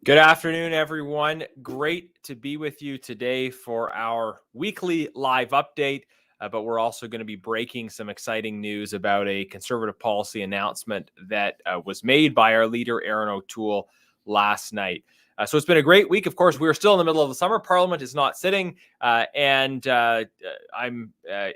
Good afternoon, everyone. Great to be with you today for our weekly live update. But we're also going to be breaking some exciting news about a Conservative policy announcement that was made by our leader, Aaron O'Toole, last night. So it's been a great week. Of course, we're still in the middle of the summer. Parliament is not sitting, and I'm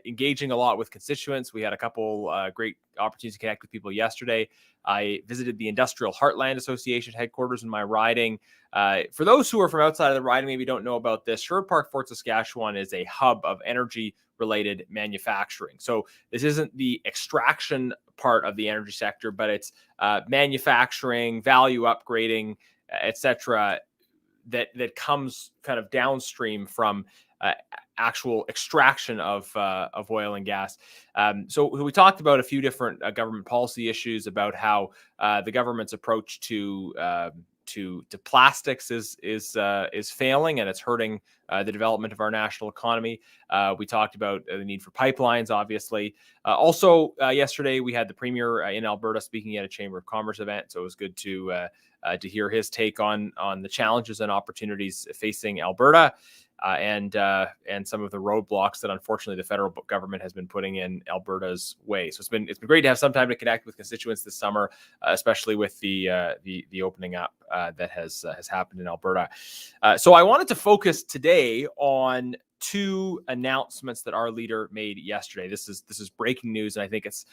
engaging a lot with constituents. We had a couple great opportunities to connect with people yesterday. I visited the Industrial Heartland Association headquarters in my riding. For those who are from outside of the riding, maybe don't know about this, Sherwood Park, Fort Saskatchewan is a hub of energy-related manufacturing. So this isn't the extraction part of the energy sector, but it's manufacturing, value upgrading, etc. That comes kind of downstream from actual extraction of oil and gas. So we talked about a few different government policy issues about how the government's approach to plastics is failing, and it's hurting the development of our national economy. We talked about the need for pipelines, obviously. Also, yesterday we had the Premier in Alberta speaking at a Chamber of Commerce event, so it was good to hear his take on the challenges and opportunities facing Alberta. And some of the roadblocks that unfortunately the federal government has been putting in Alberta's way. So it's been great to have some time to connect with constituents this summer, especially with the opening up that has happened in Alberta. So I wanted to focus today on two announcements that our leader made yesterday. This is breaking news, and I think it's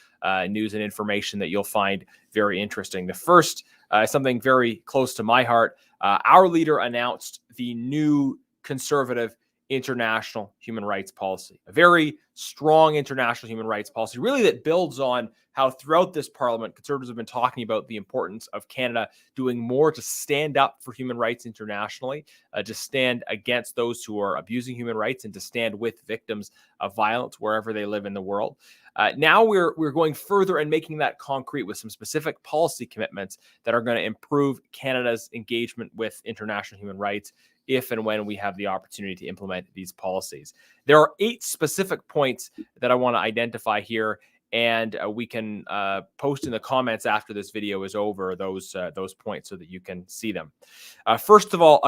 news and information that you'll find very interesting. The first, something very close to my heart. Our leader announced the new Conservative international human rights policy, a very strong international human rights policy, really that builds on how throughout this Parliament, Conservatives have been talking about the importance of Canada doing more to stand up for human rights internationally, to stand against those who are abusing human rights, and to stand with victims of violence wherever they live in the world. Now we're going further and making that concrete with some specific policy commitments that are going to improve Canada's engagement with international human rights if and when we have the opportunity to implement these policies. There are 8 specific points that I want to identify here, and we can post in the comments after this video is over those points so that you can see them. First of all,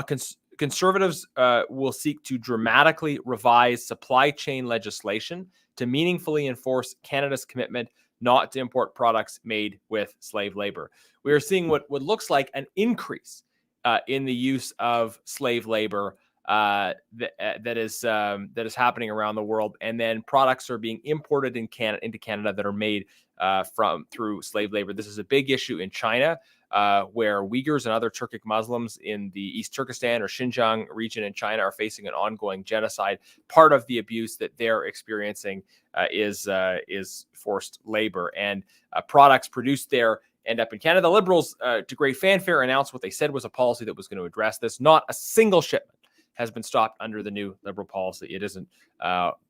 Conservatives will seek to dramatically revise supply chain legislation to meaningfully enforce Canada's commitment not to import products made with slave labor. We are seeing what looks like an increase in the use of slave labor that is happening around the world, and then products are being imported into Canada that are made through slave labor. This is a big issue in China, where Uyghurs and other Turkic Muslims in the East Turkestan or Xinjiang region in China are facing an ongoing genocide. Part of the abuse that they're experiencing is forced labor, and products produced there end up in Canada. The Liberals, to great fanfare, announced what they said was a policy that was going to address this. Not a single shipment has been stopped under the new Liberal policy. It isn't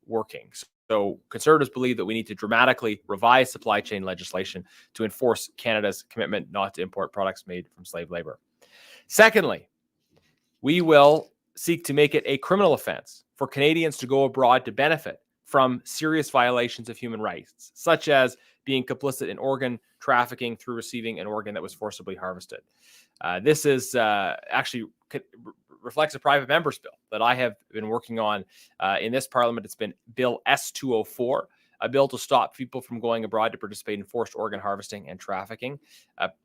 working. So Conservatives believe that we need to dramatically revise supply chain legislation to enforce Canada's commitment not to import products made from slave labor. Secondly, we will seek to make it a criminal offense for Canadians to go abroad to benefit from serious violations of human rights, such as being complicit in organ trafficking through receiving an organ that was forcibly harvested. This is actually reflects a private member's bill that I have been working on in this Parliament. It's been Bill S-204, a bill to stop people from going abroad to participate in forced organ harvesting and trafficking.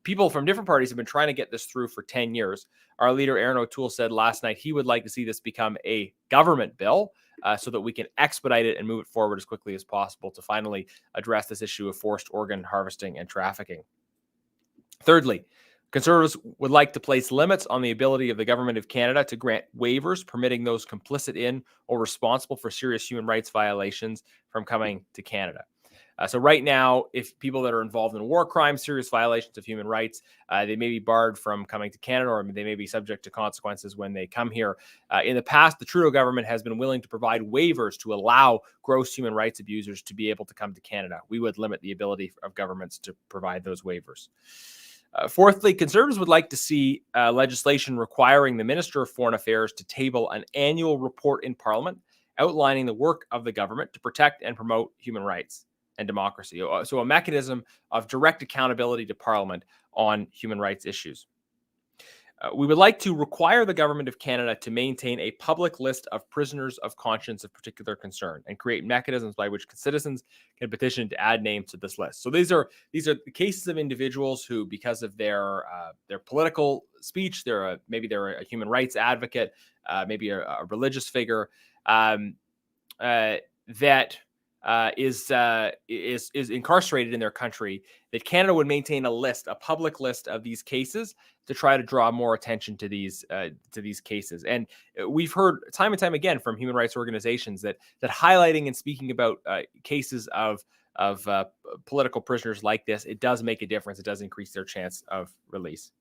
People from different parties have been trying to get this through for 10 years. Our leader, Aaron O'Toole, said last night he would like to see this become a government bill so that we can expedite it and move it forward as quickly as possible to finally address this issue of forced organ harvesting and trafficking. Thirdly, Conservatives would like to place limits on the ability of the Government of Canada to grant waivers permitting those complicit in or responsible for serious human rights violations from coming to Canada. So right now, if people that are involved in war crimes, serious violations of human rights, they may be barred from coming to Canada, or they may be subject to consequences when they come here. In the past, the Trudeau government has been willing to provide waivers to allow gross human rights abusers to be able to come to Canada. We would limit the ability of governments to provide those waivers. Fourthly, Conservatives would like to see legislation requiring the Minister of Foreign Affairs to table an annual report in Parliament outlining the work of the government to protect and promote human rights and democracy. So a mechanism of direct accountability to Parliament on human rights issues. We would like to require the government of Canada to maintain a public list of prisoners of conscience of particular concern and create mechanisms by which citizens can petition to add names to this list. So these are the cases of individuals who, because of their political speech, maybe they're a human rights advocate, maybe a religious figure, that is incarcerated in their country, that Canada would maintain a public list of these cases to try to draw more attention to these cases. And we've heard time and time again from human rights organizations that highlighting and speaking about cases of political prisoners like this, it does make a difference. It does increase their chance of release.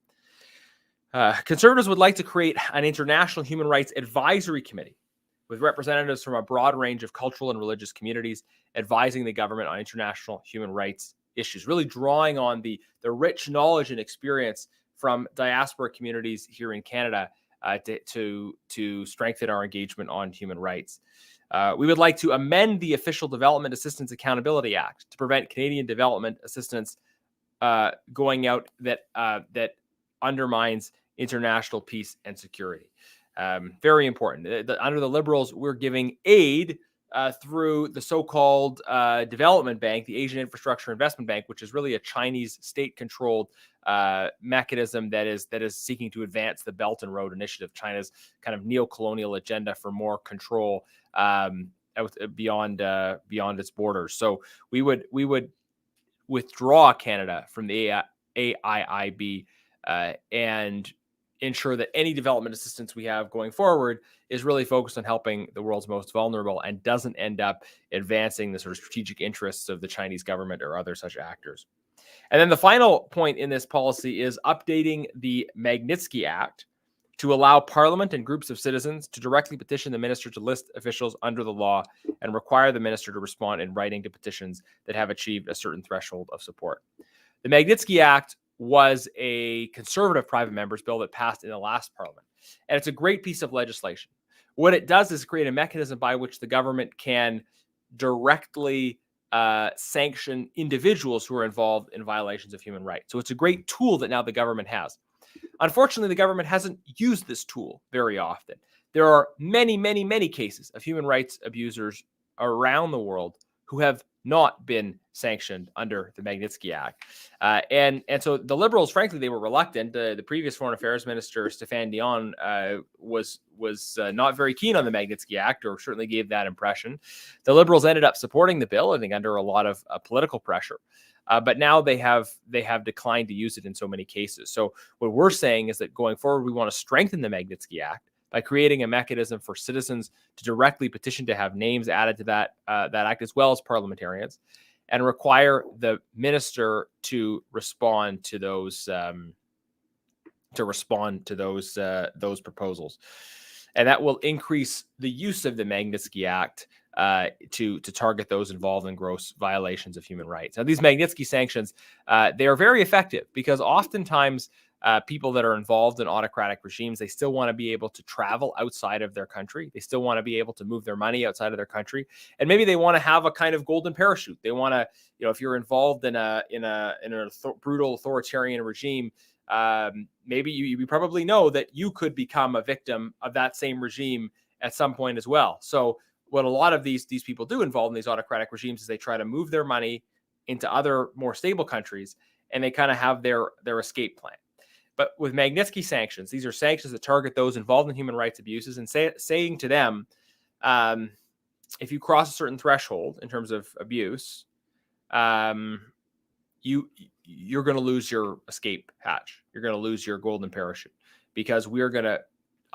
Conservatives would like to create an international human rights advisory committee with representatives from a broad range of cultural and religious communities advising the government on international human rights issues, really drawing on the rich knowledge and experience from diaspora communities here in Canada to strengthen our engagement on human rights. We would like to amend the Official Development Assistance Accountability Act to prevent Canadian development assistance going out that undermines international peace and security. Very important. Under the Liberals, we're giving aid through the so-called development bank, the Asian Infrastructure Investment Bank, which is really a Chinese state-controlled mechanism that is seeking to advance the Belt and Road Initiative, China's kind of neo-colonial agenda for more control beyond its borders. So we would withdraw Canada from the AIIB and ensure that any development assistance we have going forward is really focused on helping the world's most vulnerable and doesn't end up advancing the sort of strategic interests of the Chinese government or other such actors. And then the final point in this policy is updating the Magnitsky Act to allow Parliament and groups of citizens to directly petition the minister to list officials under the law and require the minister to respond in writing to petitions that have achieved a certain threshold of support. The Magnitsky Act was a Conservative private member's bill that passed in the last Parliament. And it's a great piece of legislation. What it does is create a mechanism by which the government can directly sanction individuals who are involved in violations of human rights. So it's a great tool that now the government has. Unfortunately, the government hasn't used this tool very often. There are many, many, many cases of human rights abusers around the world who have not been sanctioned under the Magnitsky Act. And so the Liberals, frankly, they were reluctant. The previous Foreign Affairs Minister, Stéphane Dion, was not very keen on the Magnitsky Act, or certainly gave that impression. The Liberals ended up supporting the bill, I think, under a lot of political pressure. But now they have declined to use it in so many cases. So what we're saying is that going forward, we want to strengthen the Magnitsky Act by creating a mechanism for citizens to directly petition to have names added to that act, as well as parliamentarians, and require the minister to respond to those proposals, and that will increase the use of the Magnitsky Act to target those involved in gross violations of human rights. Now, these Magnitsky sanctions, they are very effective because oftentimes people that are involved in autocratic regimes, they still want to be able to travel outside of their country. They still want to be able to move their money outside of their country, and maybe they want to have a kind of golden parachute. They want to, if you're involved in a brutal authoritarian regime, maybe you probably know that you could become a victim of that same regime at some point as well. So what a lot of these people do involved in these autocratic regimes is they try to move their money into other more stable countries, and they kind of have their escape plan. But with Magnitsky sanctions, these are sanctions that target those involved in human rights abuses and saying to them, if you cross a certain threshold in terms of abuse, you're going to lose your escape hatch. You're going to lose your golden parachute, because we're going to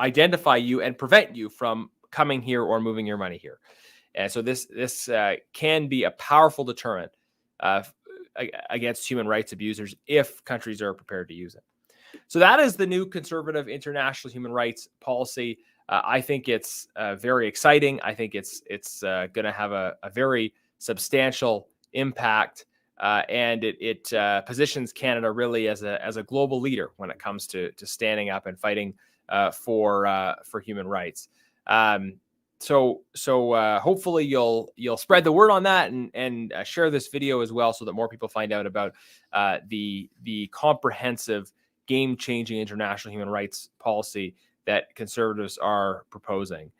identify you and prevent you from coming here or moving your money here. And so this can be a powerful deterrent against human rights abusers if countries are prepared to use it. So that is the new Conservative international human rights policy. I think it's very exciting. I think it's going to have a very substantial impact, and it positions Canada really as a global leader when it comes to standing up and fighting for human rights. So hopefully you'll spread the word on that and share this video as well, so that more people find out about the comprehensive game-changing international human rights policy that Conservatives are proposing.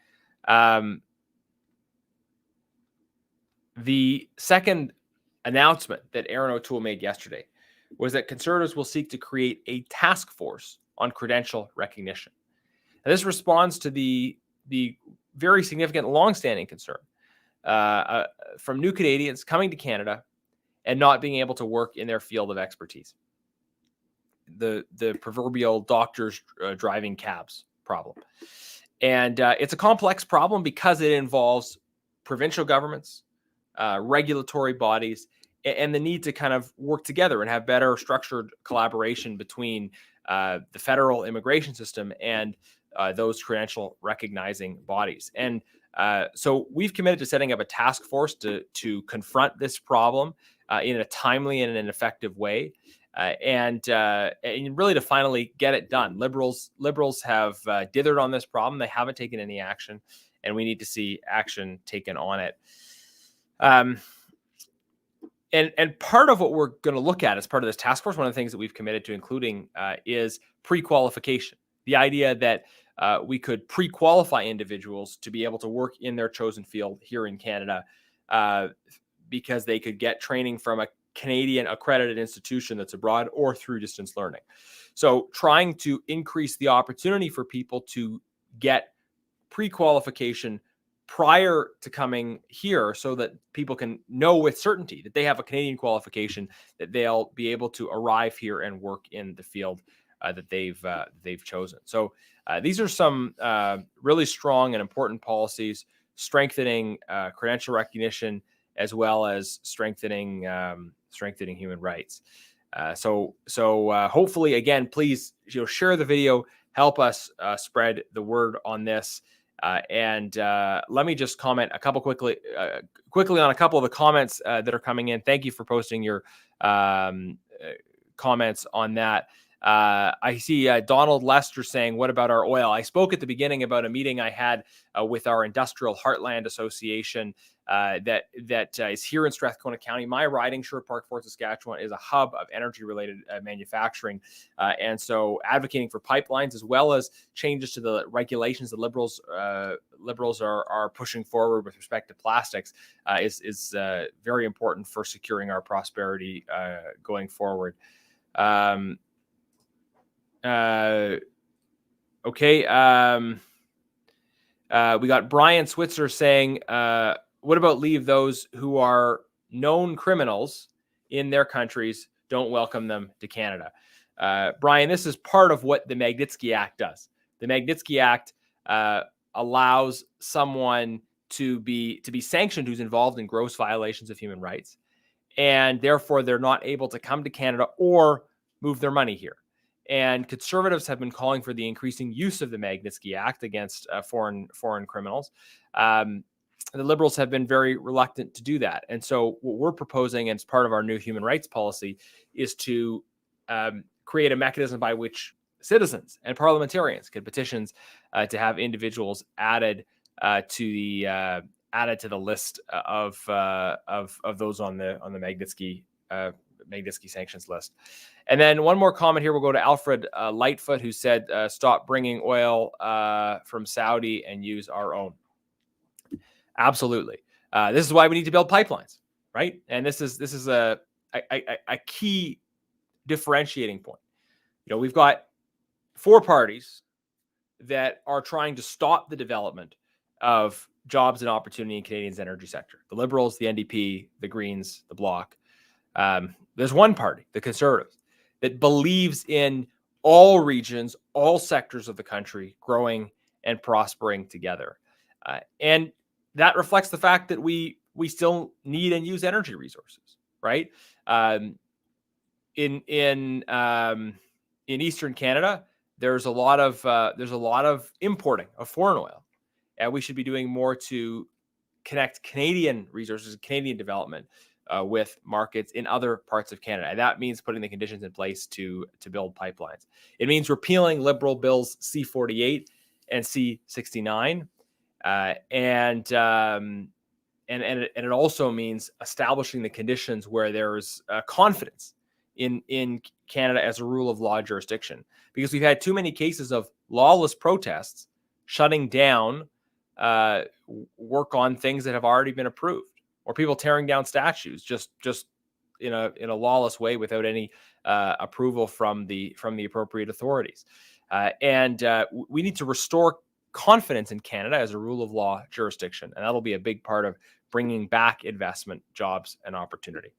The second announcement that Aaron O'Toole made yesterday was that Conservatives will seek to create a task force on credential recognition. Now, this responds to the very significant longstanding concern from new Canadians coming to Canada and not being able to work in their field of expertise. The proverbial doctors driving cabs problem. And it's a complex problem because it involves provincial governments, regulatory bodies, and the need to kind of work together and have better structured collaboration between the federal immigration system and those credential recognizing bodies. And so we've committed to setting up a task force to confront this problem in a timely and an effective way, and really to finally get it done. Liberals have dithered on this problem. They haven't taken any action, and we need to see action taken on it. And part of what we're going to look at as part of this task force, one of the things that we've committed to including is pre-qualification. The idea that we could pre-qualify individuals to be able to work in their chosen field here in Canada because they could get training from a Canadian accredited institution that's abroad or through distance learning. So trying to increase the opportunity for people to get pre-qualification prior to coming here so that people can know with certainty that they have a Canadian qualification, that they'll be able to arrive here and work in the field that they've chosen. So these are some really strong and important policies, strengthening credential recognition as well as strengthening human rights. So hopefully, again, please share the video, help us spread the word on this. And let me just comment quickly on a couple of the comments that are coming in. Thank you for posting your comments on that. I see Donald Lester saying, what about our oil? I spoke at the beginning about a meeting I had with our Industrial Heartland Association that is here in Strathcona County. My riding, Sherwood Park, Fort Saskatchewan, is a hub of energy-related manufacturing. And so advocating for pipelines as well as changes to the regulations that Liberals are pushing forward with respect to plastics is very important for securing our prosperity going forward. Okay. We got Brian Switzer saying, what about leave those who are known criminals in their countries? Don't welcome them to Canada. Brian, this is part of what the Magnitsky Act does. The Magnitsky Act allows someone to be sanctioned who's involved in gross violations of human rights, and therefore they're not able to come to Canada or move their money here. And Conservatives have been calling for the increasing use of the Magnitsky Act against foreign criminals. The Liberals have been very reluctant to do that. And so what we're proposing as part of our new human rights policy is to create a mechanism by which citizens and parliamentarians can petition to have individuals added to the list of those on the Magnitsky sanctions list. And then one more comment here. We'll go to Alfred Lightfoot, who said, stop bringing oil from Saudi and use our own. Absolutely. This is why we need to build pipelines, right? And this is a key differentiating point. We've got four parties that are trying to stop the development of jobs and opportunity in Canadian's energy sector. The Liberals, the NDP, the Greens, the Bloc. There's one party, the Conservatives, that believes in all regions, all sectors of the country growing and prospering together. And that reflects the fact that we still need and use energy resources, right? In Eastern Canada, there's a lot of importing of foreign oil, and we should be doing more to connect Canadian resources, Canadian development with markets in other parts of Canada. And that means putting the conditions in place to build pipelines. It means repealing Liberal bills C-48 and C-69. And it also means establishing the conditions where there's confidence in Canada as a rule of law jurisdiction, because we've had too many cases of lawless protests shutting down work on things that have already been approved, or people tearing down statues just in a lawless way without any approval from the appropriate authorities. And we need to restore confidence in Canada as a rule of law jurisdiction, and that'll be a big part of bringing back investment, jobs, and opportunity.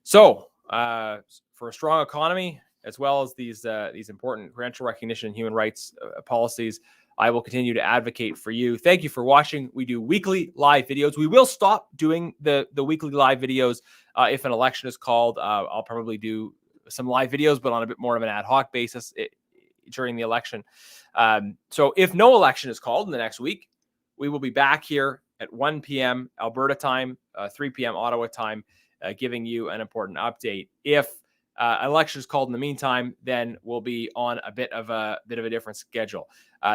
So, for a strong economy, as well as these important credential recognition and human rights policies, I will continue to advocate for you. Thank you for watching. We do weekly live videos. We will stop doing the weekly live videos if an election is called. I'll probably do some live videos, but on a bit more of an ad hoc basis during the election. So if no election is called in the next week, we will be back here at 1 p.m. Alberta time, 3 p.m. Ottawa time, giving you an important update. If election is called in the meantime, then we'll be on a bit of a different schedule.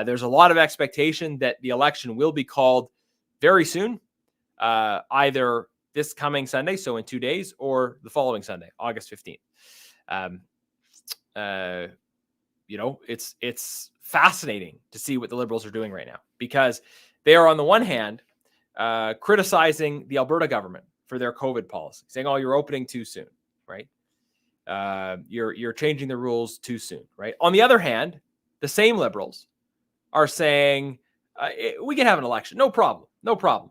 There's a lot of expectation that the election will be called very soon, either this coming Sunday, so in 2 days, or the following Sunday, August 15th. It's fascinating to see what the Liberals are doing right now, because they are on the one hand criticizing the Alberta government for their COVID policy, saying, "Oh, you're opening too soon, right? You're changing the rules too soon, right?" On the other hand, the same Liberals are saying we can have an election, no problem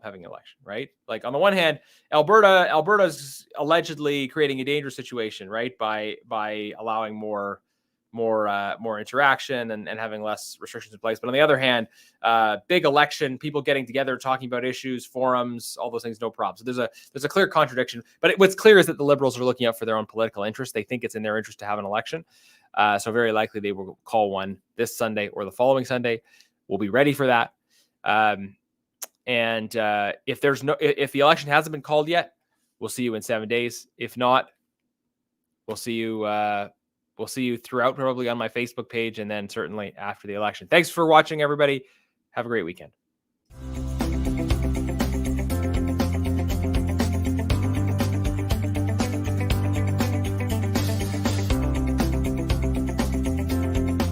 having an election, right? Like, on the one hand, Alberta's allegedly creating a dangerous situation, right, by allowing more interaction and having less restrictions in place. But on the other hand, big election, people getting together, talking about issues, forums, all those things, no problem. So there's a clear contradiction. But what's clear is that the Liberals are looking out for their own political interest. They think it's in their interest to have an election. So very likely they will call one this Sunday or the following Sunday. We'll be ready for that. And if the election hasn't been called yet, we'll see you in 7 days. If not, we'll see you. We'll see you throughout, probably on my Facebook page, and then certainly after the election. Thanks for watching, everybody. Have a great weekend.